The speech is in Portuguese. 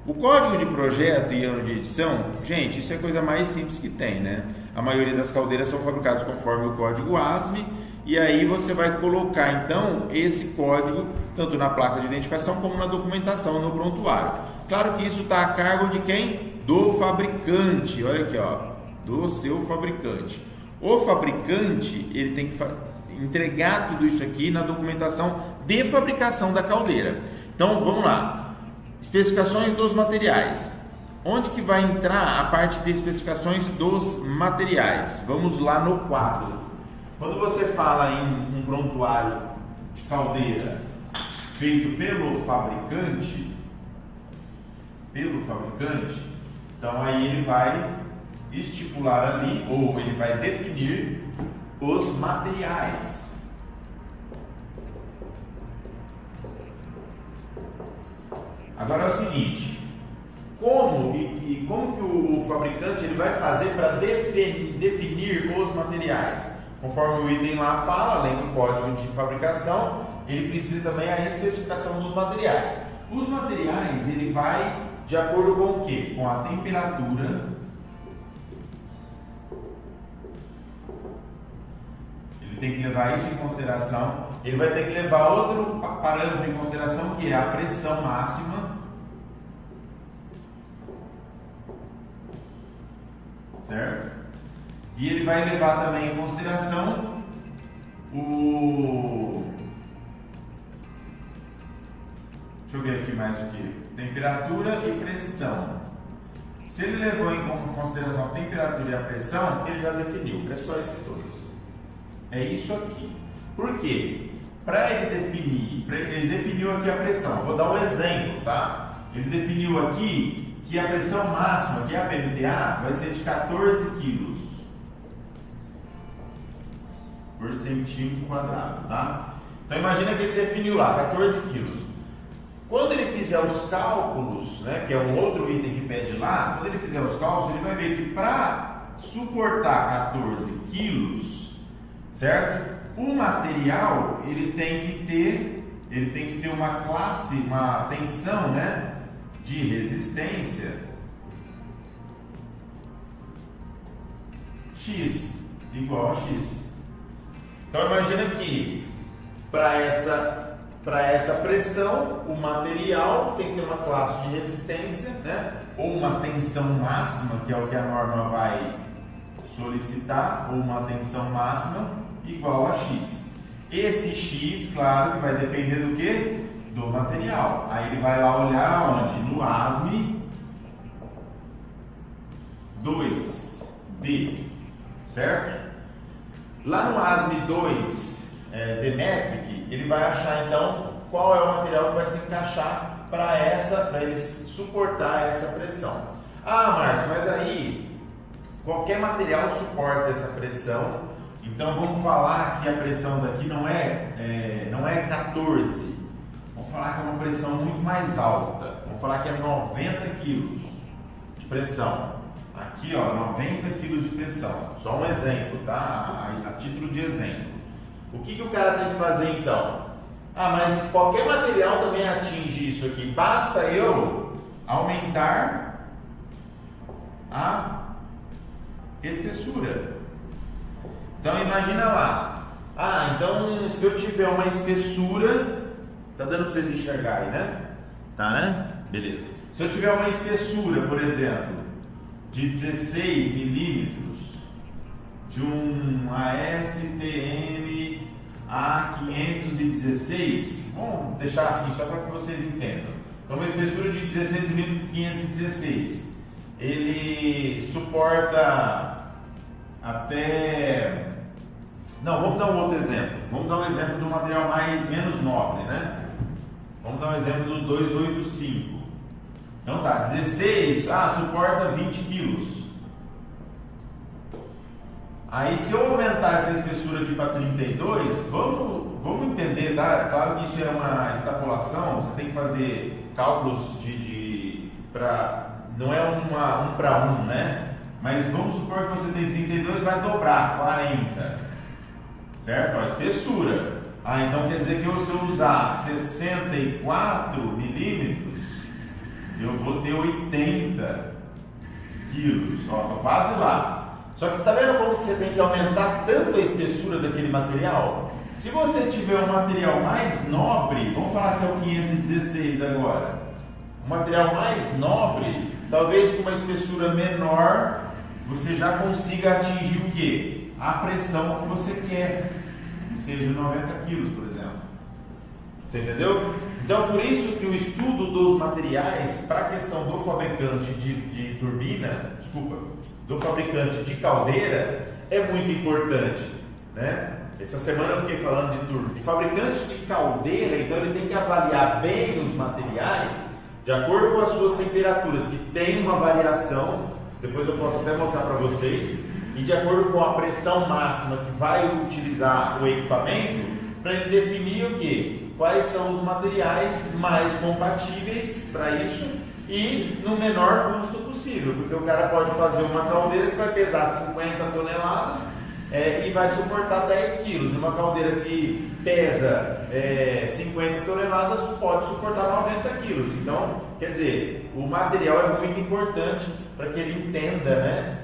O código de projeto e ano de edição, gente, isso é a coisa mais simples que tem, né? A maioria das caldeiras são fabricadas conforme o código ASME, e aí você vai colocar então esse código tanto na placa de identificação como na documentação no prontuário. Claro que isso está a cargo de quem? Do fabricante. Olha aqui, ó, do seu fabricante. O fabricante, ele tem que entregar tudo isso aqui na documentação de fabricação da caldeira. Então, vamos lá. Especificações dos materiais. Onde que vai entrar a parte de especificações dos materiais? Vamos lá no quadro. Quando você fala em um prontuário de caldeira feito pelo fabricante, então aí ele vai estipular ali, ou ele vai definir os materiais. Agora é o seguinte, como que o fabricante ele vai fazer para definir os materiais? Conforme o item lá fala, além do código de fabricação, ele precisa também a especificação dos materiais. Os materiais ele vai de acordo com o quê? Com a temperatura. Ele tem que levar isso em consideração. Ele vai ter que levar outro parâmetro em consideração, que é a pressão máxima. Certo? E ele vai levar também em consideração deixa eu ver aqui mais o que? Temperatura e pressão. Se ele levou em consideração a temperatura e a pressão, ele já definiu. É só esses dois. É isso aqui. Por quê? Para ele definir, ele definiu aqui a pressão. Vou dar um exemplo, tá? Ele definiu aqui que a pressão máxima, que é a PMTA, vai ser de 14 kg por centímetro quadrado, tá? Então imagina que ele definiu lá 14 kg. Quando ele fizer os cálculos, né, que é um outro item que pede lá, quando ele fizer os cálculos, ele vai ver que para suportar 14 kg, certo? O material ele tem que ter uma classe, uma tensão, né, de resistência X igual a X. Então imagina que para essa pressão, o material tem que ter uma classe de resistência, né, ou uma tensão máxima, que é o que a norma vai solicitar, ou uma tensão máxima igual a X. Esse X, claro, que vai depender do que? Do material. Aí ele vai lá olhar onde? No ASME 2D, certo? Lá no ASME 2 de Metric, ele vai achar então qual é o material que vai se encaixar para ele suportar essa pressão. Ah, Marcos, mas aí qualquer material suporta essa pressão. Então vamos falar que a pressão daqui não é 14. Vamos falar que é uma pressão muito mais alta. Vamos falar que é 90 kg de pressão. Aqui, ó, 90 kg de pressão. Só um exemplo, tá? A título de exemplo. O que o cara tem que fazer então? Ah, mas qualquer material também atinge isso aqui. Basta eu aumentar a espessura. Então imagina lá. Ah, então se eu tiver uma espessura, tá dando para vocês enxergarem, né? Tá, né? Beleza. Se eu tiver uma espessura, por exemplo, de 16 milímetros de um ASTM A516, vamos deixar assim só para que vocês entendam. Então, uma espessura de 16 milímetros 516, ele suporta até... Não, vamos dar um outro exemplo. Vamos dar um exemplo do material menos nobre, né? Vamos dar um exemplo do 285. Então tá, 16, suporta 20 quilos. Aí se eu aumentar essa espessura aqui para 32, vamos entender, tá? Claro que isso é uma extrapolação, você tem que fazer cálculos não é um para um, né? Mas vamos supor que você tem 32, vai dobrar 40, certo? Ó, espessura. Então quer dizer que se eu usar 64 milímetros, eu vou ter 80 quilos, ó, tô quase lá. Só que tá vendo como que você tem que aumentar tanto a espessura daquele material? Se você tiver um material mais nobre, vamos falar que é o 516 agora, um material mais nobre, talvez com uma espessura menor, você já consiga atingir o quê? A pressão que você quer, que seja 90 quilos, por exemplo. Você entendeu? Então, por isso que o estudo dos materiais para a questão do fabricante de turbina, do fabricante de caldeira, é muito importante, né? Essa semana eu fiquei falando de turbina. O fabricante de caldeira, então, ele tem que avaliar bem os materiais de acordo com as suas temperaturas, que tem uma variação, depois eu posso até mostrar para vocês, e de acordo com a pressão máxima que vai utilizar o equipamento, para ele definir o quê? Quais são os materiais mais compatíveis para isso e no menor custo possível, porque o cara pode fazer uma caldeira que vai pesar 50 toneladas e vai suportar 10 quilos. Uma caldeira que pesa 50 toneladas pode suportar 90 quilos. Então, quer dizer, o material é muito importante para que ele entenda, né,